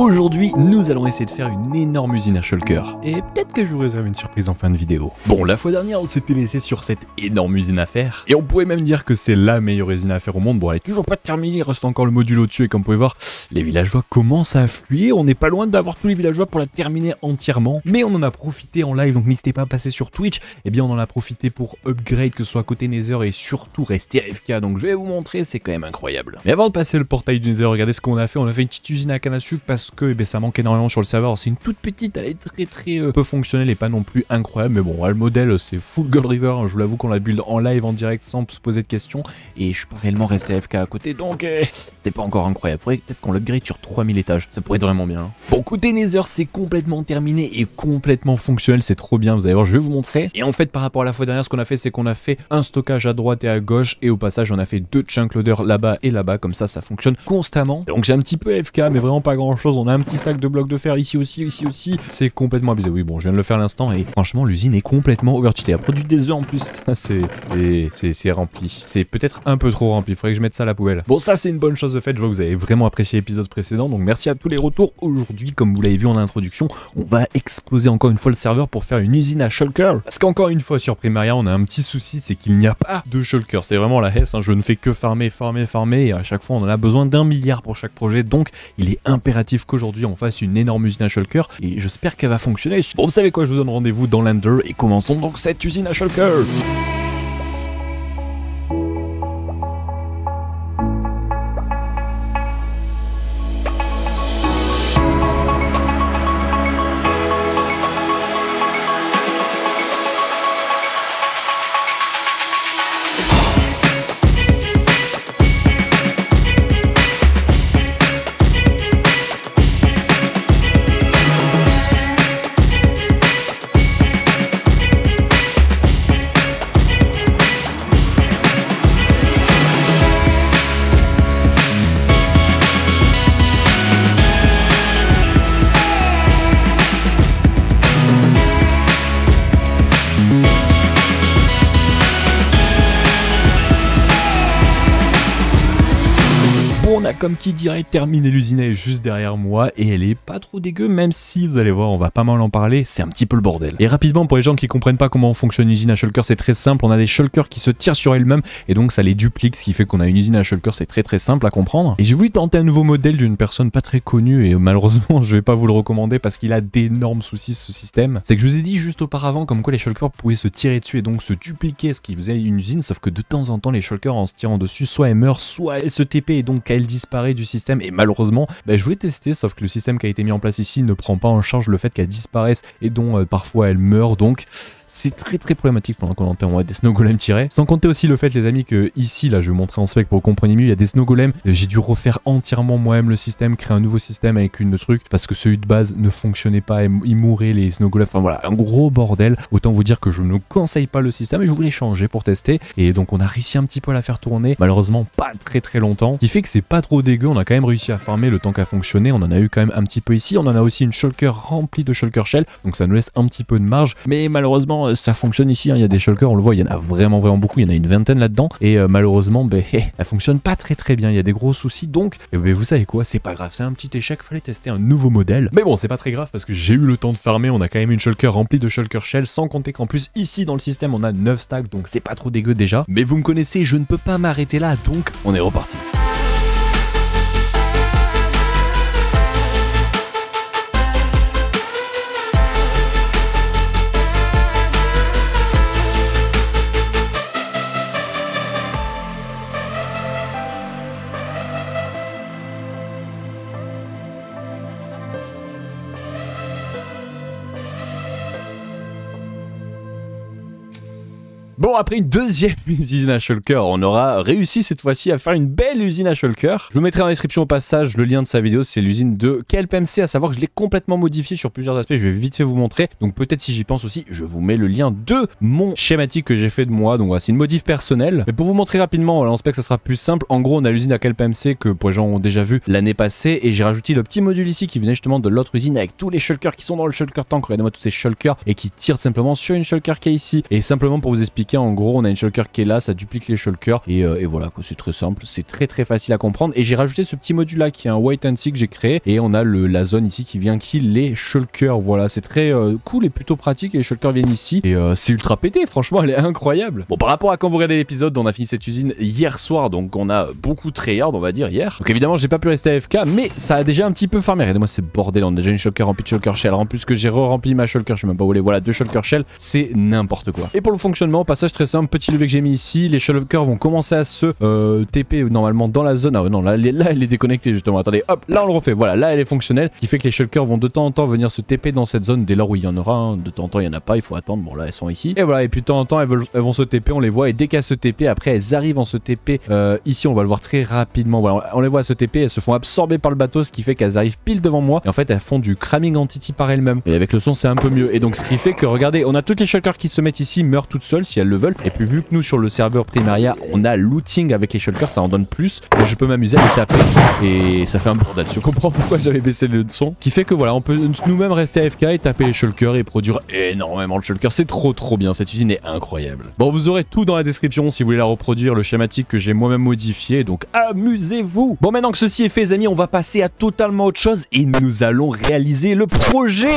Aujourd'hui, nous allons essayer de faire une énorme usine à shulker. Et peut-être que je vous réserve une surprise en fin de vidéo. Bon, la fois dernière, on s'était laissé sur cette énorme usine à faire. Et on pouvait même dire que c'est la meilleure usine à faire au monde. Bon, elle est toujours pas terminée, il reste encore le module au-dessus. Et comme vous pouvez voir, les villageois commencent à affluer. On n'est pas loin d'avoir tous les villageois pour la terminer entièrement. Mais on en a profité en live, donc n'hésitez pas à passer sur Twitch. Eh bien, on en a profité pour upgrade, que ce soit côté Nether et surtout rester AFK. Donc je vais vous montrer, c'est quand même incroyable. Mais avant de passer le portail du Nether, regardez ce qu'on a fait. On a fait une petite usine à canne à sucre parce que ça manque énormément sur le serveur. C'est une toute petite, elle est très peu fonctionnelle et pas non plus incroyable. Mais bon, le modèle c'est full Gold River. Je vous l'avoue qu'on l'a build en live, en direct, sans se poser de questions. Et je suis pas réellement resté AFK à côté, donc c'est pas encore incroyable. Faudrait peut-être qu'on l'upgrade sur 3000 étages. Ça pourrait être vraiment bien. Bon, côté Nether, c'est complètement terminé et complètement fonctionnel. C'est trop bien. Vous allez voir, je vais vous montrer. Et en fait, par rapport à la fois dernière, ce qu'on a fait, c'est qu'on a fait un stockage à droite et à gauche. Et au passage, on a fait 2 chunk loaders là-bas et là-bas. Comme ça fonctionne constamment. Donc j'ai un petit peu AFK, mais vraiment pas grand-chose. On a un petit stack de blocs de fer ici aussi, ici aussi. C'est complètement abusé. Oui, bon, je viens de le faire à l'instant et franchement, l'usine est complètement overcheatée. Elle a produit des œufs en plus. C'est rempli. C'est peut-être un peu trop rempli. Il faudrait que je mette ça à la poubelle. Bon, ça, c'est une bonne chose de fait. Je vois que vous avez vraiment apprécié l'épisode précédent. Donc merci à tous les retours. Aujourd'hui, comme vous l'avez vu en introduction, on va exploser encore une fois le serveur pour faire une usine à shulker. Parce qu'encore une fois, sur Primaria, on a un petit souci, c'est qu'il n'y a pas de shulker. C'est vraiment la hesse. Hein. Je ne fais que farmer. Et à chaque fois, on en a besoin d'1 milliard pour chaque projet. Donc, il est impératif qu'aujourd'hui, on fasse une énorme usine à shulker. Et j'espère qu'elle va fonctionner. Bon, vous savez quoi, je vous donne rendez-vous dans l'Ender. Et commençons donc cette usine à shulker. On a comme qui dirait terminé l'usine, elle est juste derrière moi et elle est pas trop dégueu, même si vous allez voir, on va pas mal en parler, c'est un petit peu le bordel. Et rapidement, pour les gens qui comprennent pas comment fonctionne une usine à shulker, c'est très simple. On a des shulkers qui se tirent sur elles-mêmes et donc ça les duplique, ce qui fait qu'on a une usine à shulker. C'est très simple à comprendre. Et j'ai voulu tenter un nouveau modèle d'une personne pas très connue et malheureusement je vais pas vous le recommander parce qu'il a d'énormes soucis ce système. C'est que je vous ai dit juste auparavant comme quoi les shulkers pouvaient se tirer dessus et donc se dupliquer, ce qui faisait une usine, sauf que de temps en temps les shulkers en se tirant dessus, soit elles meurent, soit elles se TP et donc elles disparaissent du système. Et malheureusement, je voulais tester, sauf que le système qui a été mis en place ici ne prend pas en charge le fait qu'elles disparaissent et dont parfois elles meurent. Donc c'est très problématique pendant qu'on entend des snow golems tirés. Sans compter aussi le fait, les amis, que ici, là, je vais vous montrer en spec pour que vous compreniez mieux, il y a des snow golems. J'ai dû refaire entièrement moi-même le système, créer un nouveau système avec une truc parce que celui de base ne fonctionnait pas, il mourait les snow golems. Enfin voilà, un gros bordel. Autant vous dire que je ne conseille pas le système et je voulais changer pour tester. Et donc on a réussi un petit peu à la faire tourner. Malheureusement, pas très longtemps. Ce qui fait que c'est pas trop dégueu. On a quand même réussi à farmer le temps qu'à fonctionner. On en a eu quand même un petit peu ici. On en a aussi une shulker remplie de shulker shell. Donc ça nous laisse un petit peu de marge. Mais malheureusement, ça fonctionne ici. Il y a des shulkers, on le voit, il y en a vraiment beaucoup, il y en a une vingtaine là-dedans et malheureusement elle fonctionne pas très bien, il y a des gros soucis, donc vous savez quoi, c'est pas grave, c'est un petit échec, fallait tester un nouveau modèle, mais bon c'est pas très grave parce que j'ai eu le temps de farmer, on a quand même une shulker remplie de shulker shell, sans compter qu'en plus ici dans le système on a 9 stacks, donc c'est pas trop dégueu déjà, mais vous me connaissez, je ne peux pas m'arrêter là, donc on est reparti. Bon, après une deuxième usine à shulker, on aura réussi cette fois-ci à faire une belle usine à shulker. Je vous mettrai en description au passage le lien de sa vidéo, c'est l'usine de KLPMC, à savoir que je l'ai complètement modifié sur plusieurs aspects, je vais vite fait vous montrer. Donc peut-être si j'y pense aussi, je vous mets le lien de mon schématique que j'ai fait de moi. Donc voilà, c'est une modif personnelle. Mais pour vous montrer rapidement, voilà, on espère que ça sera plus simple. En gros, on a l'usine à KLPMC que pour les gens ont déjà vu l'année passée et j'ai rajouté le petit module ici qui venait justement de l'autre usine avec tous les shulkers qui sont dans le shulker tank. Regardez-moi tous ces shulkers et qui tirent simplement sur une shulker qui est ici. Et simplement pour vous expliquer expliquer. En gros, on a une shulker qui est là, ça duplique les shulkers et voilà quoi, c'est très simple, c'est très facile à comprendre. Et j'ai rajouté ce petit module là qui est un wait and see que j'ai créé et on a la zone ici qui vient kill les shulkers. Voilà, c'est très cool et plutôt pratique. Et les shulkers viennent ici et c'est ultra pété. Franchement, elle est incroyable. Bon, par rapport à quand vous regardez l'épisode, on a fini cette usine hier soir, donc on a beaucoup tryhard, on va dire hier. Donc évidemment, j'ai pas pu rester AFK, mais ça a déjà un petit peu farmé. Regardez-moi ces bordel, on a déjà une shulker remplie de shulker shell. En plus que j'ai rempli ma shulker, je sais même pas où elle est. Voilà, 2 shulker shell, c'est n'importe quoi. Et pour le fonctionnement, passage très simple, petit levier que j'ai mis ici, les shulkers vont commencer à se TP normalement dans la zone. Ah ouais, non, là elle est déconnectée justement. Attendez, hop, là on le refait. Voilà, là elle est fonctionnelle, qui fait que les shulkers vont de temps en temps venir se TP dans cette zone dès lors où il y en aura. Hein. De temps en temps il y en a pas, il faut attendre. Bon là elles sont ici. Et voilà, et puis de temps en temps elles vont se TP, on les voit, et dès qu'elles se TP, après elles arrivent en se TP ici, on va le voir très rapidement. Voilà, on les voit se TP, elles se font absorber par le bateau, ce qui fait qu'elles arrivent pile devant moi. Et en fait elles font du cramming entity par elles-mêmes. Et avec le son c'est un peu mieux. Et donc ce qui fait que regardez, on a toutes les shulkers qui se mettent ici, meurent toutes seules si elles le veulent. Et puis vu que nous sur le serveur Primaria on a looting avec les shulkers, ça en donne plus. Et je peux m'amuser à les taper. Et ça fait un bordel. Je comprends pourquoi j'avais baissé le son. Qui fait que voilà, on peut nous-mêmes rester AFK et taper les shulkers et produire énormément de shulkers. C'est trop bien. Cette usine est incroyable. Bon, vous aurez tout dans la description si vous voulez la reproduire, le schématique que j'ai moi-même modifié. Donc amusez-vous. Bon, maintenant que ceci est fait, les amis, on va passer à totalement autre chose et nous allons réaliser le projet.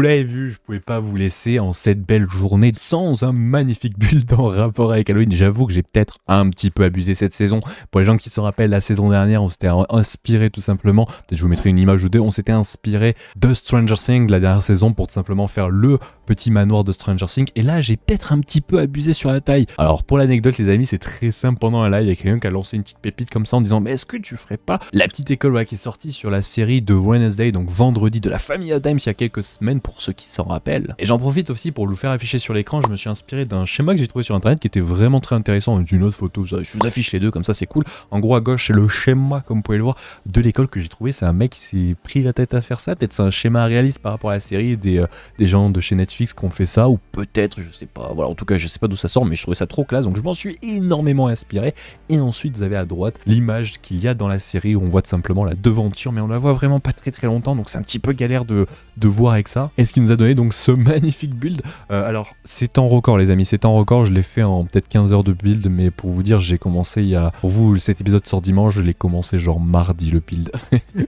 Vous l'avez vu, je pouvais pas vous laisser en cette belle journée sans un magnifique build en rapport avec Halloween. J'avoue que j'ai peut-être un petit peu abusé cette saison. Pour les gens qui se rappellent, la saison dernière, on s'était inspiré tout simplement, peut-être je vous mettrai une image ou deux, on s'était inspiré de Stranger Things la dernière saison pour tout simplement faire le petit manoir de Stranger Things. Et là, j'ai peut-être un petit peu abusé sur la taille. Alors pour l'anecdote les amis, c'est très simple, pendant un live, il y a quelqu'un qui a lancé une petite pépite comme ça en disant mais est-ce que tu ferais pas la petite école qui est sortie sur la série de Wednesday, donc vendredi, de la famille Adams il y a quelques semaines pour ceux qui s'en rappellent. Et j'en profite aussi pour le faire afficher sur l'écran, je me suis inspiré d'un schéma que j'ai trouvé sur internet qui était vraiment très intéressant, une autre photo, je vous affiche les deux comme ça c'est cool. En gros à gauche c'est le schéma comme vous pouvez le voir de l'école que j'ai trouvé, c'est un mec qui s'est pris la tête à faire ça, peut-être c'est un schéma réaliste par rapport à la série des gens de chez Netflix qui ont fait ça, ou peut-être je sais pas, voilà en tout cas je sais pas d'où ça sort mais je trouvais ça trop classe donc je m'en suis énormément inspiré. Et ensuite vous avez à droite l'image qu'il y a dans la série où on voit tout simplement la devanture mais on la voit vraiment pas très longtemps donc c'est un petit peu galère de voir avec ça. Et ce qui nous a donné donc ce magnifique build, alors c'est en record les amis, c'est en record, je l'ai fait en peut-être 15 heures de build, mais pour vous dire j'ai commencé il y a, pour vous cet épisode sort dimanche, je l'ai commencé genre mardi le build.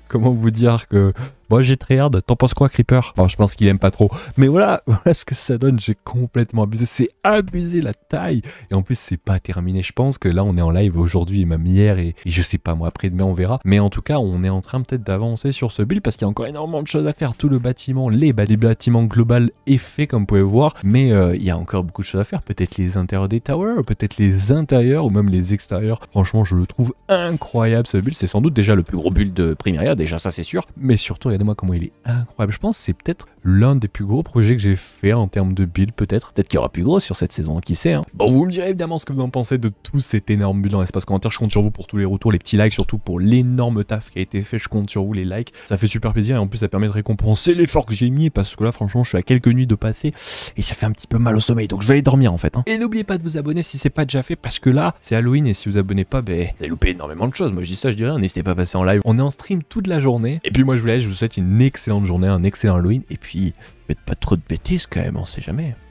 Comment vous dire que moi j'ai très hard, t'en penses quoi Creeper? Bon, je pense qu'il aime pas trop, mais voilà ce que ça donne, j'ai complètement abusé, c'est abusé la taille, et en plus c'est pas terminé, je pense que là on est en live aujourd'hui et même hier, et je sais pas moi, après demain on verra, mais en tout cas on est en train peut-être d'avancer sur ce build, parce qu'il y a encore énormément de choses à faire, tout le bâtiment, les bâtiments global est fait comme vous pouvez voir, mais il y a encore beaucoup de choses à faire, peut-être les intérieurs des towers, peut-être les intérieurs, ou même les extérieurs, franchement je le trouve incroyable ce build, c'est sans doute déjà le plus gros build de Primaria, déjà ça c'est sûr, mais surtout regardez-moi comment il est incroyable. Je pense que c'est peut-être l'un des plus gros projets que j'ai fait en termes de build, peut-être qu'il y aura plus gros sur cette saison, qui sait hein. Bon, vous me direz évidemment ce que vous en pensez de tout cet énorme build dans l'espace commentaire, je compte sur vous pour tous les retours, les petits likes, surtout pour l'énorme taf qui a été fait, je compte sur vous les likes, ça fait super plaisir et en plus ça permet de récompenser l'effort que j'ai mis, parce que là franchement je suis à quelques nuits de passer et ça fait un petit peu mal au sommeil, donc je vais aller dormir en fait hein. Et n'oubliez pas de vous abonner si c'est pas déjà fait, parce que là c'est Halloween et si vous abonnez pas, ben vous allez louper énormément de choses, moi je dis ça, je dis rien, n'hésitez pas à passer en live, on est en stream toute la journée, et puis moi je vous laisse, je vous souhaite une excellente journée, un excellent Halloween, et puis faites pas trop de bêtises quand même, on sait jamais.